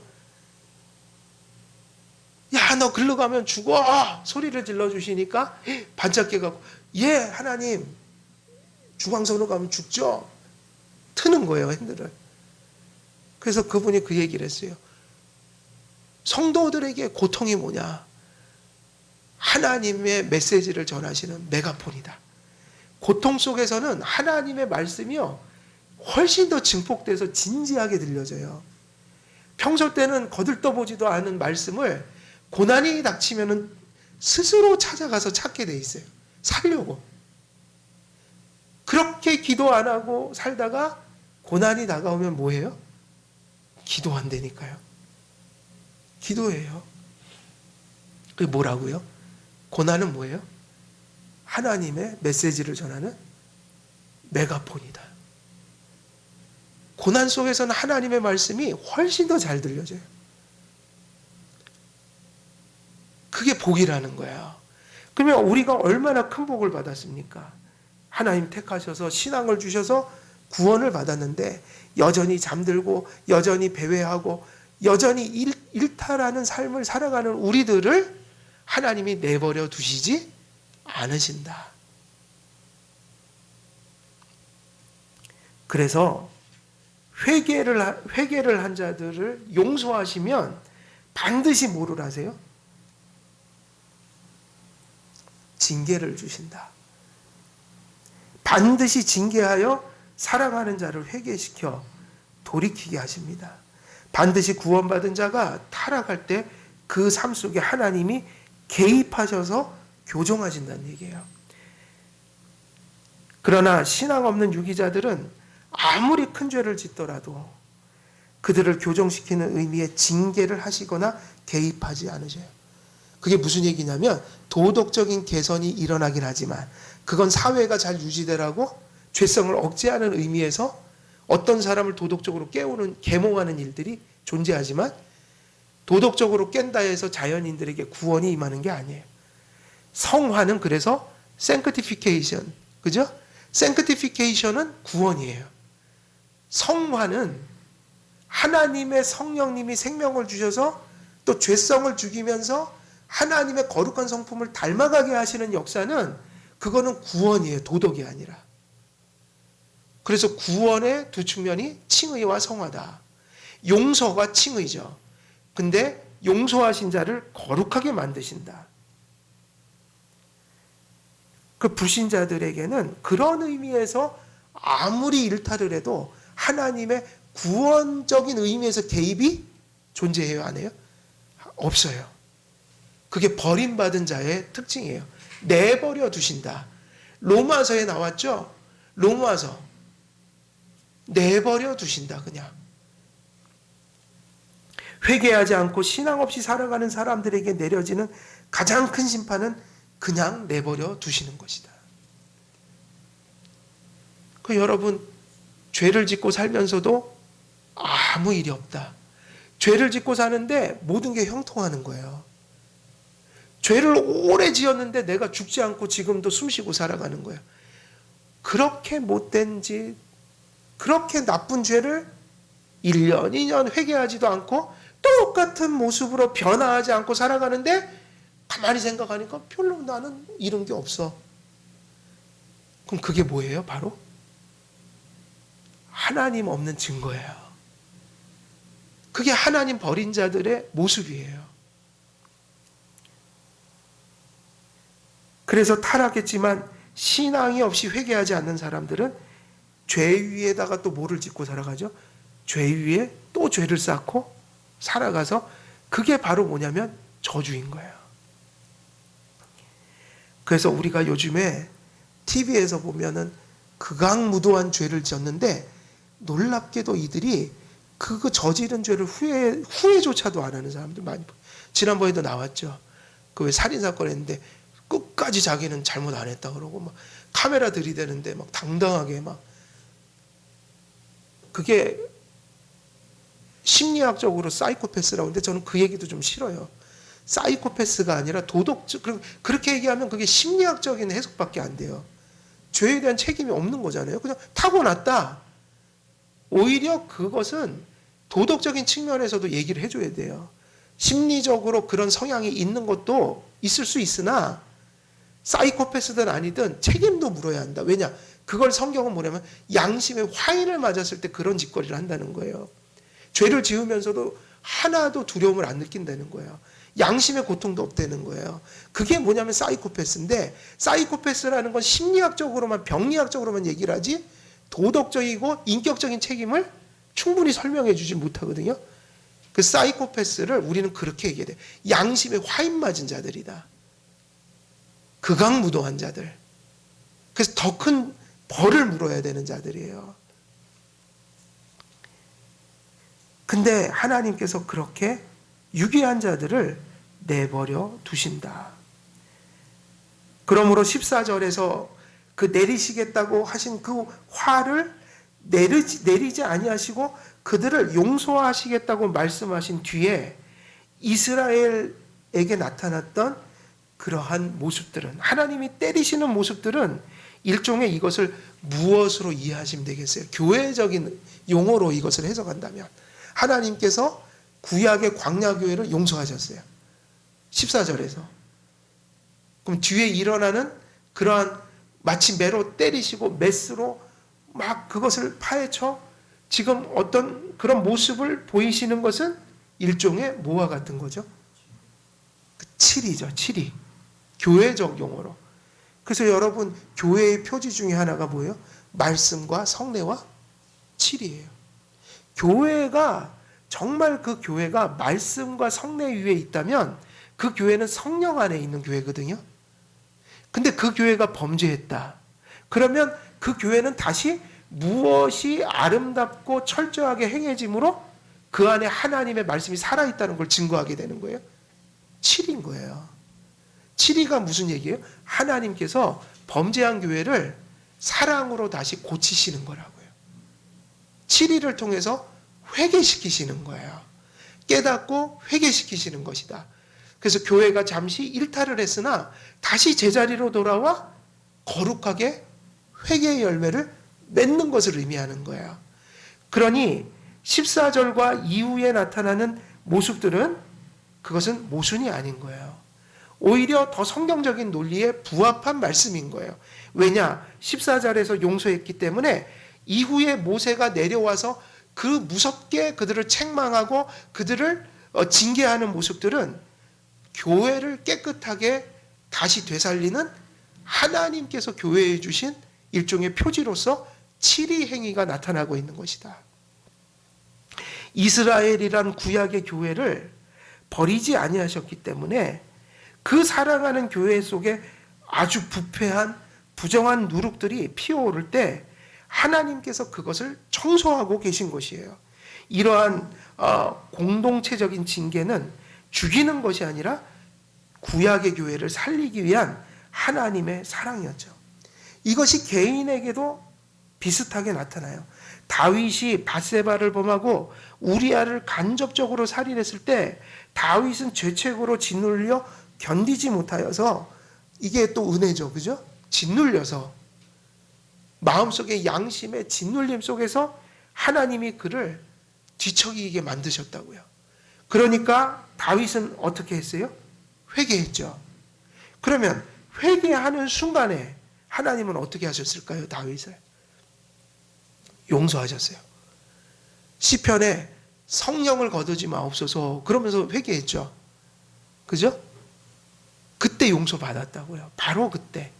야, 너 글로 가면 죽어! 소리를 질러주시니까 반짝 깨갖고, 예, 하나님, 중앙선으로 가면 죽죠? 트는 거예요, 핸들을. 그래서 그분이 그 얘기를 했어요. 성도들에게 고통이 뭐냐? 하나님의 메시지를 전하시는 메가폰이다. 고통 속에서는 하나님의 말씀이요, 훨씬 더 증폭돼서 진지하게 들려져요. 평소 때는 거들떠보지도 않은 말씀을 고난이 닥치면은 스스로 찾아가서 찾게 돼 있어요. 살려고. 그렇게 기도 안 하고 살다가 고난이 다가오면 뭐예요? 기도한다니까요. 기도해요. 그게 뭐라고요? 고난은 뭐예요? 하나님의 메시지를 전하는 메가폰이다. 고난 속에서는 하나님의 말씀이 훨씬 더 잘 들려져요. 그게 복이라는 거야. 그러면 우리가 얼마나 큰 복을 받았습니까? 하나님 택하셔서 신앙을 주셔서 구원을 받았는데 여전히 잠들고 여전히 배회하고 여전히 일탈하는 삶을 살아가는 우리들을 하나님이 내버려 두시지 않으신다. 그래서 회개를 한 자들을 용서하시면 반드시 뭐를 하세요? 징계를 주신다. 반드시 징계하여 사랑하는 자를 회개시켜 돌이키게 하십니다. 반드시 구원받은 자가 타락할 때 그 삶 속에 하나님이 개입하셔서 교정하신다는 얘기예요. 그러나 신앙 없는 유기자들은 아무리 큰 죄를 짓더라도 그들을 교정시키는 의미의 징계를 하시거나 개입하지 않으셔요. 그게 무슨 얘기냐면 도덕적인 개선이 일어나긴 하지만 그건 사회가 잘 유지되라고 죄성을 억제하는 의미에서 어떤 사람을 도덕적으로 깨우는 계몽하는 일들이 존재하지만 도덕적으로 깬다 해서 자연인들에게 구원이 임하는 게 아니에요. 성화는 그래서 sanctification, 그죠? sanctification은 구원이에요. 성화는 하나님의 성령님이 생명을 주셔서 또 죄성을 죽이면서 하나님의 거룩한 성품을 닮아가게 하시는 역사는 그거는 구원이에요. 도덕이 아니라. 그래서 구원의 두 측면이 칭의와 성화다. 용서가 칭의죠. 근데 용서하신 자를 거룩하게 만드신다. 그 불신자들에게는 그런 의미에서 아무리 일탈을 해도 하나님의 구원적인 의미에서 개입이 존재해요? 안 해요? 없어요. 그게 버림받은 자의 특징이에요. 내버려 두신다. 로마서에 나왔죠? 로마서. 내버려 두신다, 그냥. 회개하지 않고 신앙 없이 살아가는 사람들에게 내려지는 가장 큰 심판은 그냥 내버려 두시는 것이다. 여러분, 죄를 짓고 살면서도 아무 일이 없다. 죄를 짓고 사는데 모든 게 형통하는 거예요. 죄를 오래 지었는데 내가 죽지 않고 지금도 숨쉬고 살아가는 거예요. 그렇게 못된 짓, 그렇게 나쁜 죄를 1년, 2년 회개하지도 않고 똑같은 모습으로 변화하지 않고 살아가는데 가만히 생각하니까 별로 나는 잃은 게 없어. 그럼 그게 뭐예요? 바로 하나님 없는 증거예요. 그게 하나님 버린 자들의 모습이에요. 그래서 타락했지만 신앙이 없이 회개하지 않는 사람들은 죄 위에다가 또 뭐를 짓고 살아가죠? 죄 위에 또 죄를 쌓고 살아가서 그게 바로 뭐냐면 저주인 거예요. 그래서 우리가 요즘에 TV에서 보면은 극악무도한 죄를 지었는데 놀랍게도 이들이 그 저지른 죄를 후회조차도 안 하는 사람들 많이 보여요. 지난번에도 나왔죠. 그 왜 살인사건 했는데 끝까지 자기는 잘못 안 했다 그러고 막 카메라 들이대는데 막 당당하게 막 그게 심리학적으로 사이코패스라고 하는데 저는 그 얘기도 좀 싫어요. 사이코패스가 아니라 도덕적, 그렇게 얘기하면 그게 심리학적인 해석밖에 안 돼요. 죄에 대한 책임이 없는 거잖아요. 그냥 타고났다. 오히려 그것은 도덕적인 측면에서도 얘기를 해줘야 돼요. 심리적으로 그런 성향이 있는 것도 있을 수 있으나 사이코패스든 아니든 책임도 물어야 한다. 왜냐? 그걸 성경은 뭐냐면 양심의 화인을 맞았을 때 그런 짓거리를 한다는 거예요. 죄를 지으면서도 하나도 두려움을 안 느낀다는 거예요. 양심의 고통도 없다는 거예요. 그게 뭐냐면 사이코패스인데 사이코패스라는 건 심리학적으로만 병리학적으로만 얘기를 하지 도덕적이고 인격적인 책임을 충분히 설명해 주지 못하거든요. 그 사이코패스를 우리는 그렇게 얘기해야 돼. 양심의 화인 맞은 자들이다. 극악무도한 자들. 그래서 더 큰 벌을 물어야 되는 자들이에요. 근데 하나님께서 그렇게 유기한 자들을 내버려 두신다. 그러므로 14절에서 그 내리시겠다고 하신 그 화를 내리지 아니하시고 그들을 용서하시겠다고 말씀하신 뒤에 이스라엘에게 나타났던 그러한 모습들은 하나님이 때리시는 모습들은 일종의 이것을 무엇으로 이해하시면 되겠어요? 교회적인 용어로 이것을 해석한다면 하나님께서 구약의 광야교회를 용서하셨어요. 14절에서. 그럼 뒤에 일어나는 그러한 마치 매로 때리시고 메스로 막 그것을 파헤쳐 지금 어떤 그런 모습을 보이시는 것은 일종의 뭐와 같은 거죠? 칠이죠, 칠이. 교회적 용어로. 그래서 여러분, 교회의 표지 중에 하나가 뭐예요? 말씀과 성례와 칠이에요. 교회가 정말 그 교회가 말씀과 성례 위에 있다면 그 교회는 성령 안에 있는 교회거든요. 근데 그 교회가 범죄했다. 그러면 그 교회는 다시 무엇이 아름답고 철저하게 행해짐으로 그 안에 하나님의 말씀이 살아있다는 걸 증거하게 되는 거예요. 7인 거예요. 7위가 무슨 얘기예요? 하나님께서 범죄한 교회를 사랑으로 다시 고치시는 거라고요. 7위를 통해서 회개시키시는 거예요. 깨닫고 회개시키시는 것이다. 그래서 교회가 잠시 일탈을 했으나 다시 제자리로 돌아와 거룩하게 회개의 열매를 맺는 것을 의미하는 거예요. 그러니 14절과 이후에 나타나는 모습들은 그것은 모순이 아닌 거예요. 오히려 더 성경적인 논리에 부합한 말씀인 거예요. 왜냐? 14절에서 용서했기 때문에 이후에 모세가 내려와서 그 무섭게 그들을 책망하고 그들을 징계하는 모습들은 교회를 깨끗하게 다시 되살리는 하나님께서 교회에 주신 일종의 표지로서 7위 행위가 나타나고 있는 것이다. 이스라엘이란 구약의 교회를 버리지 아니하셨기 때문에 그 사랑하는 교회 속에 아주 부패한 부정한 누룩들이 피어오를 때 하나님께서 그것을 청소하고 계신 것이에요. 이러한 공동체적인 징계는 죽이는 것이 아니라 구약의 교회를 살리기 위한 하나님의 사랑이었죠. 이것이 개인에게도 비슷하게 나타나요. 다윗이 밧세바를 범하고 우리아를 간접적으로 살인했을 때 다윗은 죄책으로 짓눌려 견디지 못하여서, 이게 또 은혜죠, 그죠? 짓눌려서 마음속의 양심의 짓눌림 속에서 하나님이 그를 뒤척이게 만드셨다고요. 그러니까 다윗은 어떻게 했어요? 회개했죠. 그러면 회개하는 순간에 하나님은 어떻게 하셨을까요? 다윗을 용서하셨어요. 시편에 성령을 거두지 마옵소서 그러면서 회개했죠. 그죠? 그때 용서받았다고요. 바로 그때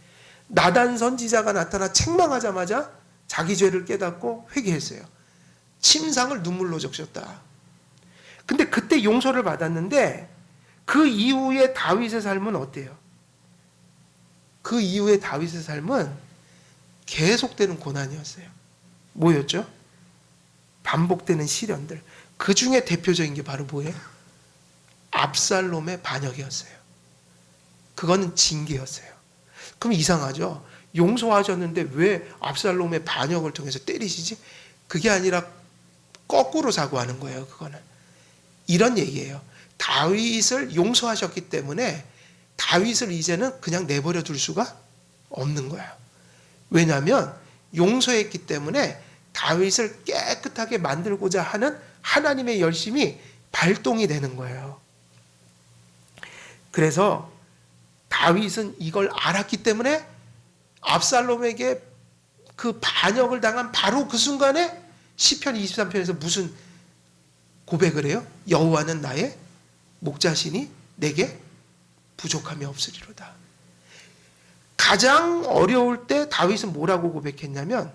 나단 선지자가 나타나 책망하자마자 자기 죄를 깨닫고 회개했어요. 침상을 눈물로 적셨다. 근데 그때 용서를 받았는데 그 이후에 다윗의 삶은 어때요? 그 이후에 다윗의 삶은 계속되는 고난이었어요. 뭐였죠? 반복되는 시련들. 그 중에 대표적인 게 바로 뭐예요? 압살롬의 반역이었어요. 그거는 징계였어요. 그럼 이상하죠? 용서하셨는데 왜 압살롬의 반역을 통해서 때리시지? 그게 아니라 거꾸로 사고하는 거예요. 그거는 이런 얘기예요. 다윗을 용서하셨기 때문에 다윗을 이제는 그냥 내버려 둘 수가 없는 거예요. 왜냐하면 용서했기 때문에 다윗을 깨끗하게 만들고자 하는 하나님의 열심이 발동이 되는 거예요. 그래서 다윗은 이걸 알았기 때문에 압살롬에게 그 반역을 당한 바로 그 순간에 시편 23편에서 무슨 고백을 해요? 여호와는 나의 목자시니 내게 부족함이 없으리로다. 가장 어려울 때 다윗은 뭐라고 고백했냐면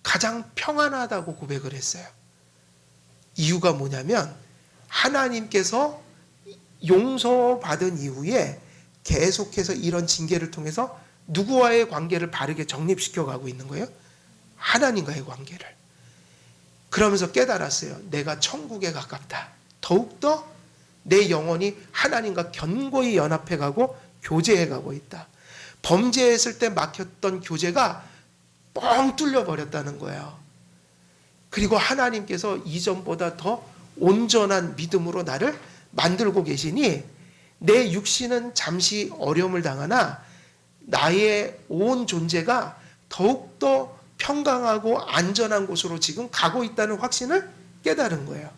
가장 평안하다고 고백을 했어요. 이유가 뭐냐면 하나님께서 용서받은 이후에 계속해서 이런 징계를 통해서 누구와의 관계를 바르게 정립시켜 가고 있는 거예요? 하나님과의 관계를. 그러면서 깨달았어요. 내가 천국에 가깝다. 더욱더 내 영혼이 하나님과 견고히 연합해 가고 교제해 가고 있다. 범죄했을 때 막혔던 교제가 뻥 뚫려 버렸다는 거예요. 그리고 하나님께서 이전보다 더 온전한 믿음으로 나를 만들고 계시니 내 육신은 잠시 어려움을 당하나 나의 온 존재가 더욱더 평강하고 안전한 곳으로 지금 가고 있다는 확신을 깨달은 거예요.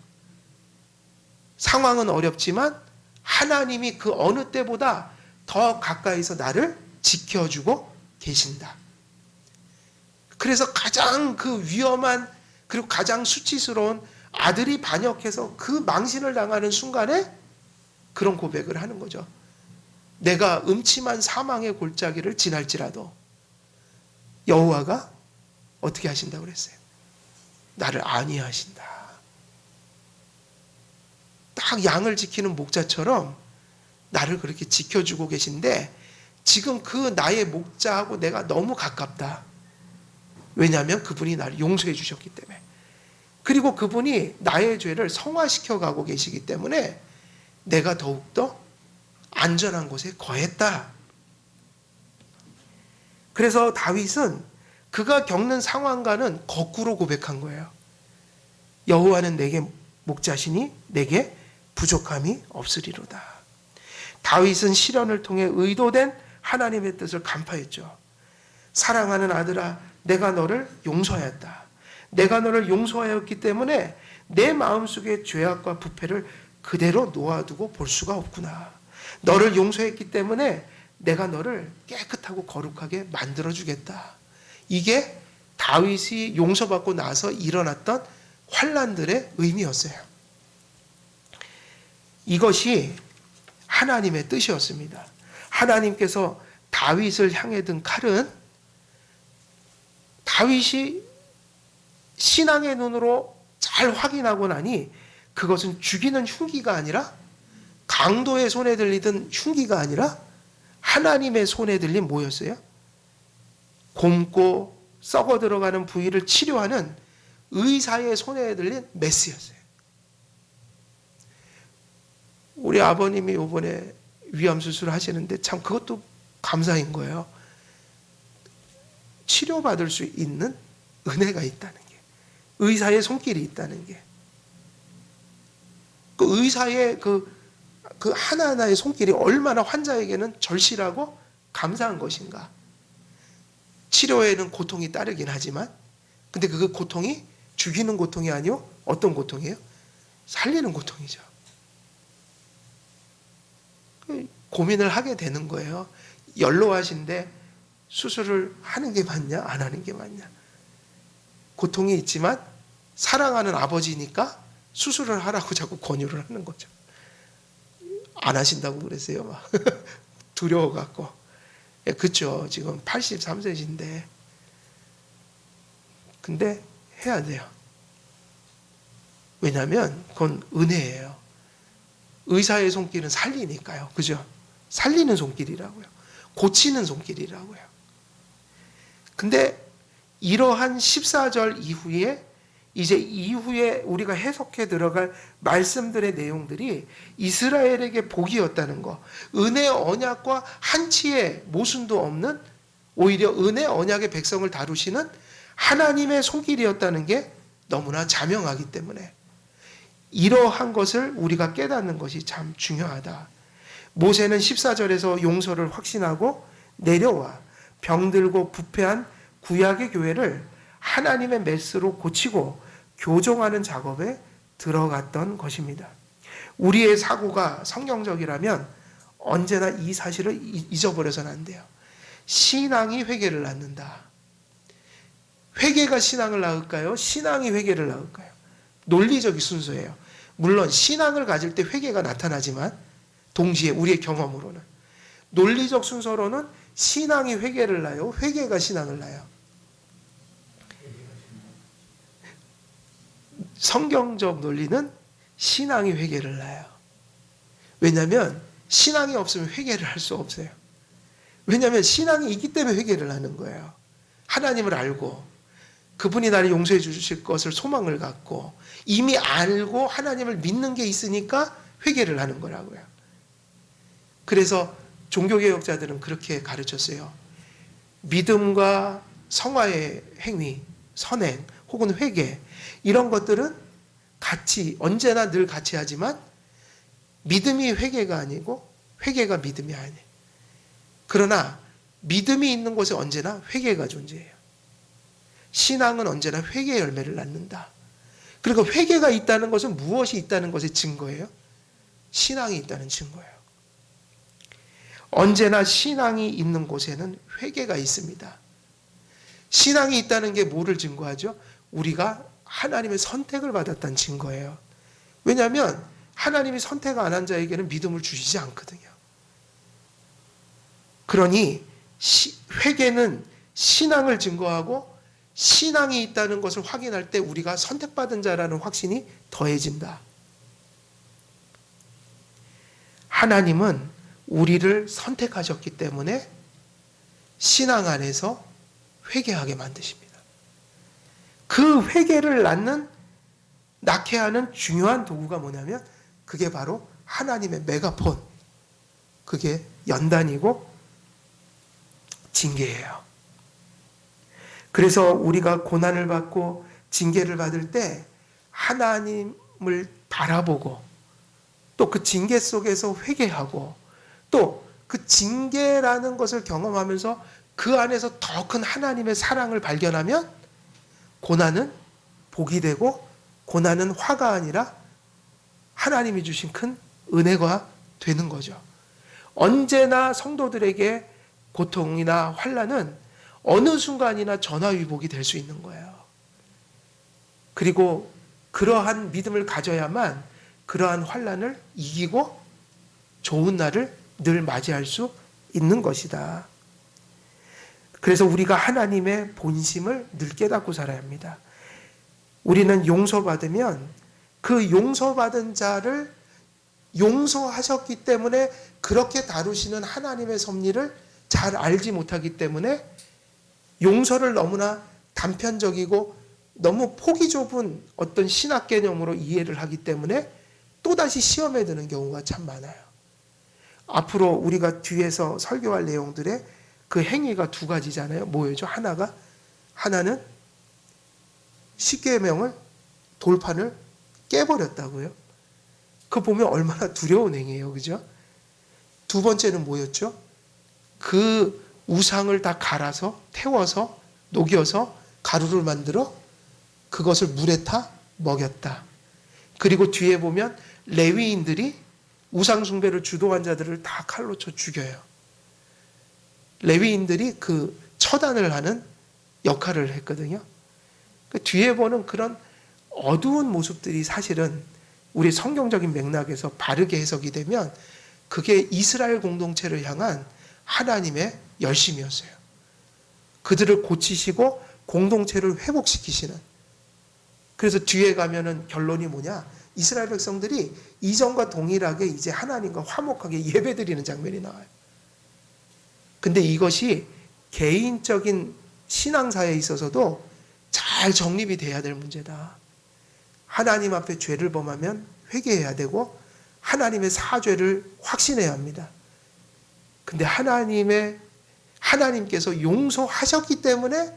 상황은 어렵지만 하나님이 그 어느 때보다 더 가까이서 나를 지켜주고 계신다. 그래서 가장 그 위험한 그리고 가장 수치스러운 아들이 반역해서 그 망신을 당하는 순간에 그런 고백을 하는 거죠. 내가 음침한 사망의 골짜기를 지날지라도 여호와가 어떻게 하신다고 그랬어요? 나를 안위하신다. 딱 양을 지키는 목자처럼 나를 그렇게 지켜주고 계신데 지금 그 나의 목자하고 내가 너무 가깝다. 왜냐하면 그분이 나를 용서해 주셨기 때문에. 그리고 그분이 나의 죄를 성화시켜 가고 계시기 때문에 내가 더욱더 안전한 곳에 거했다. 그래서 다윗은 그가 겪는 상황과는 거꾸로 고백한 거예요. 여호와는 내게 목자시니 내게 부족함이 없으리로다. 다윗은 시련을 통해 의도된 하나님의 뜻을 간파했죠. 사랑하는 아들아, 내가 너를 용서하였다. 내가 너를 용서하였기 때문에 내 마음속의 죄악과 부패를 그대로 놓아두고 볼 수가 없구나. 너를 용서했기 때문에 내가 너를 깨끗하고 거룩하게 만들어주겠다. 이게 다윗이 용서받고 나서 일어났던 환난들의 의미였어요. 이것이 하나님의 뜻이었습니다. 하나님께서 다윗을 향해 든 칼은 다윗이 신앙의 눈으로 잘 확인하고 나니 그것은 죽이는 흉기가 아니라 강도의 손에 들리던 흉기가 아니라 하나님의 손에 들린 뭐였어요? 곪고 썩어 들어가는 부위를 치료하는 의사의 손에 들린 메스였어요. 우리 아버님이 이번에 위암 수술을 하시는데 참 그것도 감사인 거예요. 치료받을 수 있는 은혜가 있다는 게, 의사의 손길이 있다는 게, 그 의사의 그 하나하나의 손길이 얼마나 환자에게는 절실하고 감사한 것인가. 치료에는 고통이 따르긴 하지만, 근데 그 고통이 죽이는 고통이 아니요, 어떤 고통이에요? 살리는 고통이죠. 고민을 하게 되는 거예요. 연로하신데 수술을 하는 게 맞냐, 안 하는 게 맞냐. 고통이 있지만 사랑하는 아버지니까 수술을 하라고 자꾸 권유를 하는 거죠. 안 하신다고 그랬어요. 막 두려워갖고. 그쵸. 지금 83세신데. 근데 해야 돼요. 왜냐하면 그건 은혜예요. 의사의 손길은 살리니까요. 그죠? 살리는 손길이라고요. 고치는 손길이라고요. 근데 이러한 14절 이후에 이제 이후에 우리가 해석해 들어갈 말씀들의 내용들이 이스라엘에게 복이었다는 거, 은혜 언약과 한치의 모순도 없는 오히려 은혜 언약의 백성을 다루시는 하나님의 손길이었다는 게 너무나 자명하기 때문에 이러한 것을 우리가 깨닫는 것이 참 중요하다. 모세는 14절에서 용서를 확신하고 내려와 병들고 부패한 구약의 교회를 하나님의 메스로 고치고 교정하는 작업에 들어갔던 것입니다. 우리의 사고가 성경적이라면 언제나 이 사실을 잊어버려서는 안 돼요. 신앙이 회개를 낳는다. 회개가 신앙을 낳을까요? 신앙이 회개를 낳을까요? 논리적인 순서예요. 물론 신앙을 가질 때 회개가 나타나지만 동시에 우리의 경험으로는, 논리적 순서로는 신앙이 회개를 낳아요, 회개가 신앙을 낳아요. 성경적 논리는 신앙이 회개를 낳아요. 왜냐하면 신앙이 없으면 회개를 할 수 없어요. 왜냐하면 신앙이 있기 때문에 회개를 하는 거예요. 하나님을 알고 그분이 나를 용서해 주실 것을 소망을 갖고 이미 알고 하나님을 믿는 게 있으니까 회개를 하는 거라고요. 그래서 종교개혁자들은 그렇게 가르쳤어요. 믿음과 성화의 행위, 선행 혹은 회개, 이런 것들은 같이, 언제나 늘 같이 하지만 믿음이 회개가 아니고 회개가 믿음이 아니에요. 그러나 믿음이 있는 곳에 언제나 회개가 존재해요. 신앙은 언제나 회개의 열매를 낳는다. 그리고 회개가 있다는 것은 무엇이 있다는 것의 증거예요? 신앙이 있다는 증거예요. 언제나 신앙이 있는 곳에는 회개가 있습니다. 신앙이 있다는 게 뭐를 증거하죠? 우리가 하나님의 선택을 받았다는 증거예요. 왜냐하면 하나님이 선택 안 한 자에게는 믿음을 주시지 않거든요. 그러니 회개는 신앙을 증거하고 신앙이 있다는 것을 확인할 때 우리가 선택받은 자라는 확신이 더해진다. 하나님은 우리를 선택하셨기 때문에 신앙 안에서 회개하게 만드십니다. 그 회개를 낳게 하는 중요한 도구가 뭐냐면 그게 바로 하나님의 메가폰, 그게 연단이고 징계예요. 그래서 우리가 고난을 받고 징계를 받을 때 하나님을 바라보고 또 그 징계 속에서 회개하고 또 그 징계라는 것을 경험하면서 그 안에서 더 큰 하나님의 사랑을 발견하면 고난은 복이 되고 고난은 화가 아니라 하나님이 주신 큰 은혜가 되는 거죠. 언제나 성도들에게 고통이나 환난은 어느 순간이나 전화위복이 될 수 있는 거예요. 그리고 그러한 믿음을 가져야만 그러한 환난을 이기고 좋은 날을 늘 맞이할 수 있는 것이다. 그래서 우리가 하나님의 본심을 늘 깨닫고 살아야 합니다. 우리는 용서받으면 그 용서받은 자를 용서하셨기 때문에 그렇게 다루시는 하나님의 섭리를 잘 알지 못하기 때문에 용서를 너무나 단편적이고 너무 폭이 좁은 어떤 신학 개념으로 이해를 하기 때문에 또다시 시험에 드는 경우가 참 많아요. 앞으로 우리가 뒤에서 설교할 내용들의 그 행위가 두 가지잖아요. 뭐였죠? 하나는 십계명을 돌판을 깨버렸다고요. 그거 보면 얼마나 두려운 행위예요. 그죠? 두 번째는 뭐였죠? 그 우상을 다 갈아서 태워서 녹여서 가루를 만들어 그것을 물에 타 먹였다. 그리고 뒤에 보면 레위인들이 우상 숭배를 주도한 자들을 다 칼로 쳐 죽여요. 레위인들이 그 처단을 하는 역할을 했거든요. 그 뒤에 보는 그런 어두운 모습들이 사실은 우리 성경적인 맥락에서 바르게 해석이 되면 그게 이스라엘 공동체를 향한 하나님의 열심이었어요. 그들을 고치시고 공동체를 회복시키시는. 그래서 뒤에 가면은 결론이 뭐냐? 이스라엘 백성들이 이전과 동일하게 이제 하나님과 화목하게 예배드리는 장면이 나와요. 근데 이것이 개인적인 신앙사에 있어서도 잘 정립이 돼야 될 문제다. 하나님 앞에 죄를 범하면 회개해야 되고 하나님의 사죄를 확신해야 합니다. 근데 하나님께서 용서하셨기 때문에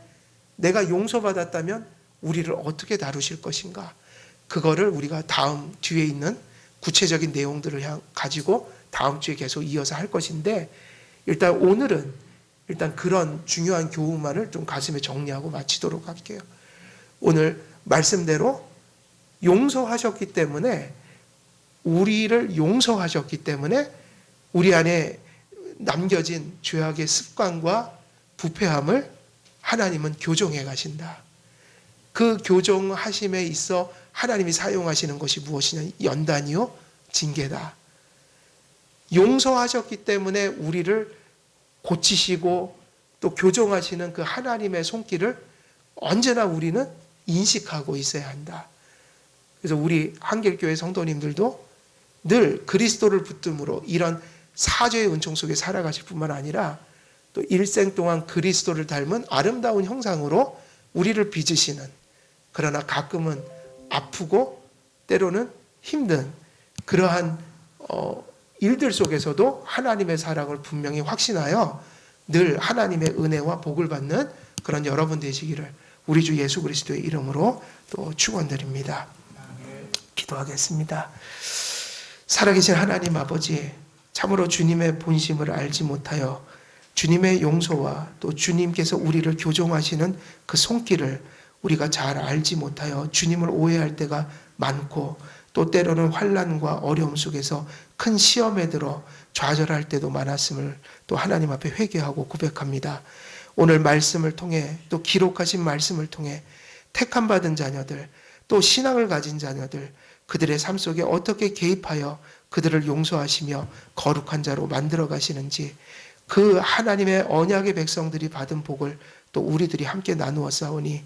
내가 용서받았다면 우리를 어떻게 다루실 것인가? 그거를 우리가 다음 뒤에 있는 구체적인 내용들을 가지고 다음 주에 계속 이어서 할 것인데 일단 오늘은 그런 중요한 교훈만을 좀 가슴에 정리하고 마치도록 할게요. 오늘 말씀대로 용서하셨기 때문에 우리를 용서하셨기 때문에 우리 안에 남겨진 죄악의 습관과 부패함을 하나님은 교정해 가신다. 그 교정하심에 있어 하나님이 사용하시는 것이 무엇이냐? 연단이요 징계다. 용서하셨기 때문에 우리를 고치시고 또 교정하시는 그 하나님의 손길을 언제나 우리는 인식하고 있어야 한다. 그래서 우리 한길교회 성도님들도 늘 그리스도를 붙듦으로 이런 사죄의 은총 속에 살아가실 뿐만 아니라 또 일생 동안 그리스도를 닮은 아름다운 형상으로 우리를 빚으시는, 그러나 가끔은 아프고 때로는 힘든 그러한 일들 속에서도 하나님의 사랑을 분명히 확신하여 늘 하나님의 은혜와 복을 받는 그런 여러분 되시기를 우리 주 예수 그리스도의 이름으로 또 축원드립니다. 기도하겠습니다. 살아계신 하나님 아버지, 참으로 주님의 본심을 알지 못하여 주님의 용서와 또 주님께서 우리를 교정하시는 그 손길을 우리가 잘 알지 못하여 주님을 오해할 때가 많고 또 때로는 환난과 어려움 속에서 큰 시험에 들어 좌절할 때도 많았음을 또 하나님 앞에 회개하고 고백합니다. 오늘 말씀을 통해 또 기록하신 말씀을 통해 택함 받은 자녀들 또 신앙을 가진 자녀들 그들의 삶 속에 어떻게 개입하여 그들을 용서하시며 거룩한 자로 만들어 가시는지 그 하나님의 언약의 백성들이 받은 복을 또 우리들이 함께 나누어 싸우니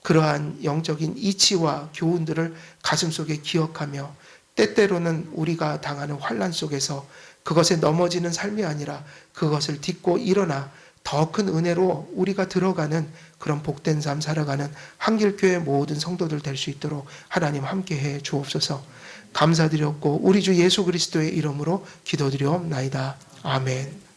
그러한 영적인 이치와 교훈들을 가슴속에 기억하며 때때로는 우리가 당하는 환난 속에서 그것에 넘어지는 삶이 아니라 그것을 딛고 일어나 더 큰 은혜로 우리가 들어가는 그런 복된 삶 살아가는 한길교회 모든 성도들 될 수 있도록 하나님 함께해 주옵소서. 감사드렸고 우리 주 예수 그리스도의 이름으로 기도드리옵나이다. 아멘.